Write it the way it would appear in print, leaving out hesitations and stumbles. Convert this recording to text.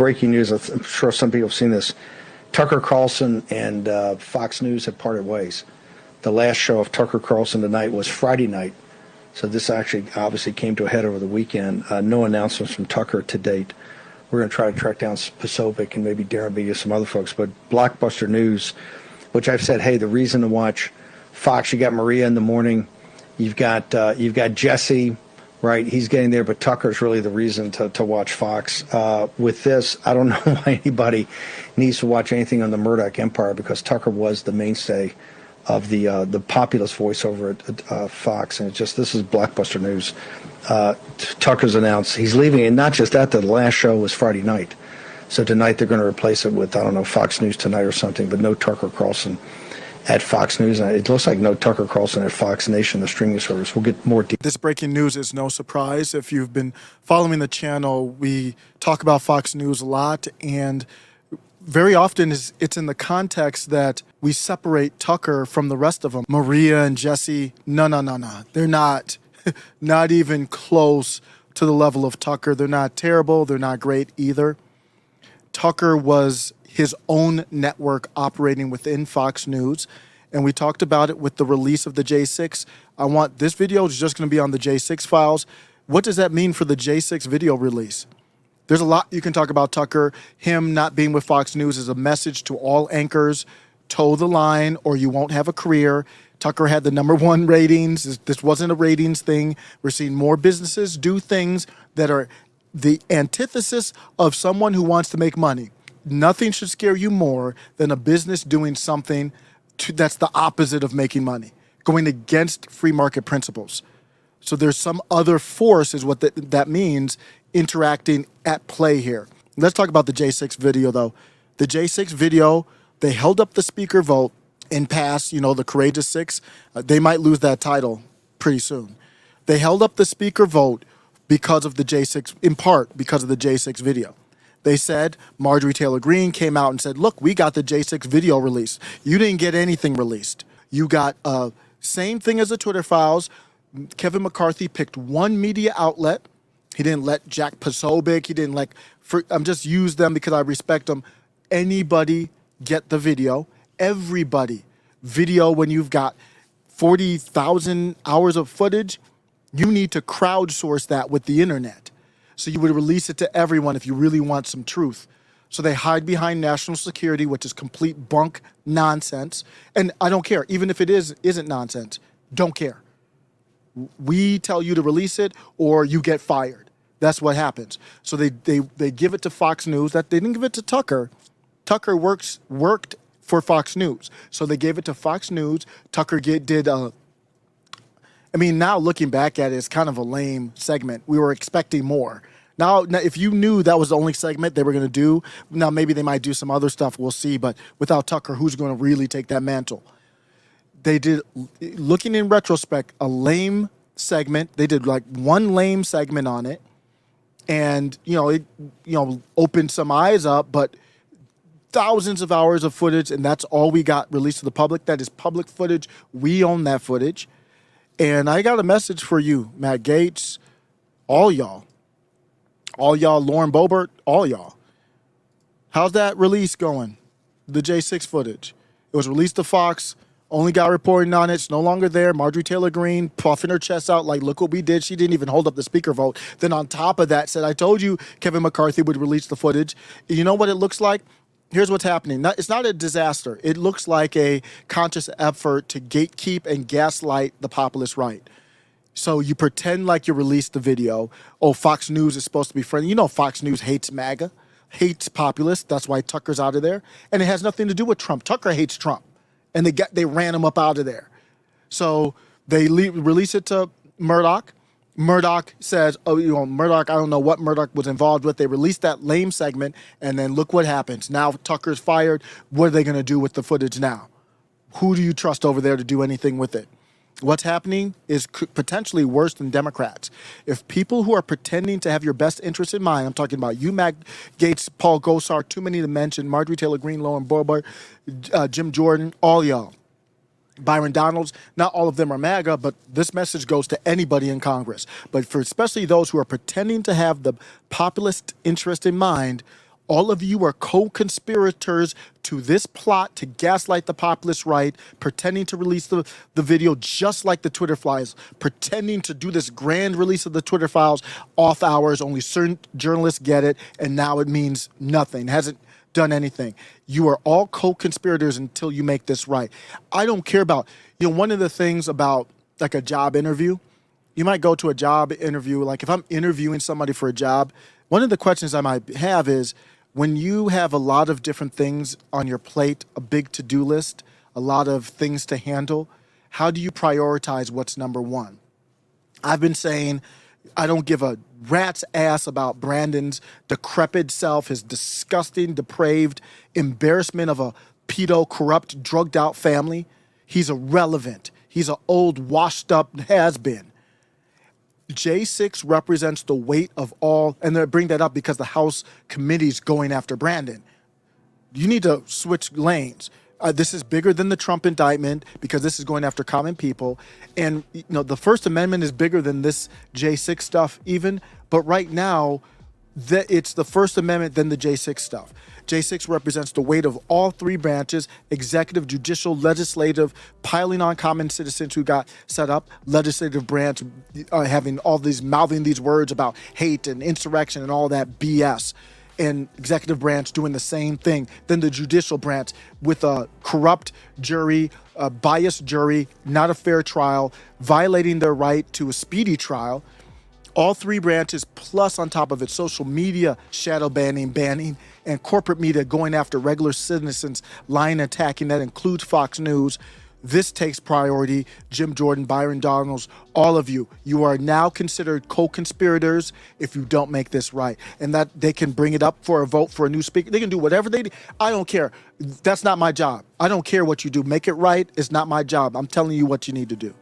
breaking news. I'm sure some people have seen this. Tucker Carlson and Fox News have parted ways. The last show of Tucker Carlson tonight was Friday night. So this actually obviously came to a head over the weekend. No announcements from Tucker to date. We're going to try to track down Posobiec and maybe Darren Beatty, some other folks. But Blockbuster News, which I've said, hey, the reason to watch Fox, you got Maria in the morning. You've got Jesse, right? He's getting there, but Tucker's really the reason to watch Fox. With this, I don't know why anybody needs to watch anything on the Murdoch Empire, because Tucker was the mainstay of the populist voice over at Fox. And this is Blockbuster News. Tucker's announced he's leaving, and not just that, the last show was Friday night. So tonight they're going to replace it with, I don't know, Fox News Tonight or something, but no Tucker Carlson at Fox News. And it looks like no Tucker Carlson at Fox Nation, the streaming service. We'll get more details. This breaking news is no surprise. If you've been following the channel, we talk about Fox News a lot, and very often it's in the context that we separate Tucker from the rest of them. Maria and Jesse, no. They're not even close to the level of Tucker. They're not terrible. They're not great either. Tucker was his own network operating within Fox News, and we talked about it with the release of the J6. This video is just going to be on the J6 files. What does that mean for the J6 video release? There's a lot you can talk about Tucker. Him not being with Fox News is a message to all anchors: toe the line or you won't have a career. Tucker had the #1 ratings. This wasn't a ratings thing. We're seeing more businesses do things that are the antithesis of someone who wants to make money. Nothing should scare you more than a business doing something that's the opposite of making money, going against free market principles. So there's some other force, is what that means, interacting at play here. Let's talk about the J6 video, though. The J6 video, they held up the speaker vote and passed, the Courageous Six. They might lose that title pretty soon. They held up the speaker vote because of the J6, in part because of the J6 video. They said, Marjorie Taylor Greene came out and said, look, we got the J6 video released. You didn't get anything released. You got same thing as the Twitter files. Kevin McCarthy picked one media outlet. He didn't let Jack Posobiec. He didn't I'm just use them because I respect them. Anybody get the video. Everybody. Video, when you've got 40,000 hours of footage, you need to crowdsource that with the internet. So you would release it to everyone if you really want some truth. So they hide behind national security, which is complete bunk nonsense. And I don't care. Even if it isn't nonsense, don't care. We tell you to release it or you get fired. That's what happens. So they give it to Fox News. That they didn't give it to Tucker. Tucker worked for Fox News. So they gave it to Fox News. Tucker now looking back at it, it's kind of a lame segment. We were expecting more. Now, if you knew that was the only segment they were going to do, now maybe they might do some other stuff. We'll see. But without Tucker, who's going to really take that mantle? They did, looking in retrospect, a lame segment. They did one lame segment on it. And, it opened some eyes up, but thousands of hours of footage, and that's all we got released to the public. That is public footage. We own that footage. And I got a message for you, Matt Gaetz, all y'all, Lauren Boebert, all y'all. How's that release going? The J6 footage. It was released to Fox. Only guy reporting on it. It's no longer there. Marjorie Taylor Greene puffing her chest out like, look what we did. She didn't even hold up the speaker vote. Then on top of that said, I told you Kevin McCarthy would release the footage. You know what it looks like? Here's what's happening. It's not a disaster. It looks like a conscious effort to gatekeep and gaslight the populist right. So you pretend like you released the video. Oh, Fox News is supposed to be friendly. Fox News hates MAGA, hates populists. That's why Tucker's out of there. And it has nothing to do with Trump. Tucker hates Trump. And they ran him up out of there. So they release it to Murdoch. Murdoch says, Murdoch, I don't know what Murdoch was involved with. They released that lame segment, and then look what happens. Now Tucker's fired. What are they going to do with the footage now? Who do you trust over there to do anything with it? What's happening is potentially worse than Democrats. If people who are pretending to have your best interest in mind, I'm talking about you, Matt Gaetz, Paul Gosar, too many to mention, Marjorie Taylor Greene, Lauren Boebert, Jim Jordan, all y'all. Byron Donalds, not all of them are MAGA, but this message goes to anybody in Congress. But for especially those who are pretending to have the populist interest in mind, All of you are co-conspirators to this plot to gaslight the populist right, pretending to release the video just like the Twitter files, pretending to do this grand release of the Twitter files off hours. Only certain journalists get it, and now it means nothing. It hasn't done anything. You are all co-conspirators until you make this right. I don't care about, one of the things about like a job interview, you might go to a job interview, like if I'm interviewing somebody for a job, one of the questions I might have is, when you have a lot of different things on your plate, a big to-do list, a lot of things to handle, how do you prioritize what's number one? I've been saying I don't give a rat's ass about Brandon's decrepit self, his disgusting, depraved embarrassment of a pedo, corrupt, drugged out family. He's irrelevant. He's an old, washed up has-been. J6 represents the weight of all, and they bring that up because the House committee's going after Brandon. You need to switch lanes. This is bigger than the Trump indictment because this is going after common people. And the First Amendment is bigger than this J6 stuff even. But right now, it's the First Amendment than the J6 stuff. J6 represents the weight of all three branches: executive, judicial, legislative, piling on common citizens who got set up, legislative branch having all these, mouthing these words about hate and insurrection and all that BS, and executive branch doing the same thing. Then the judicial branch with a corrupt jury, a biased jury, not a fair trial, violating their right to a speedy trial. All three branches, plus on top of it, social media shadow banning, and corporate media going after regular citizens, lying, attacking. That includes Fox News. This takes priority. Jim Jordan, Byron Donalds, all of you, you are now considered co-conspirators if you don't make this right. And that they can bring it up for a vote for a new speaker. They can do whatever they do. I don't care. That's not my job. I don't care what you do. Make it right. It's not my job. I'm telling you what you need to do.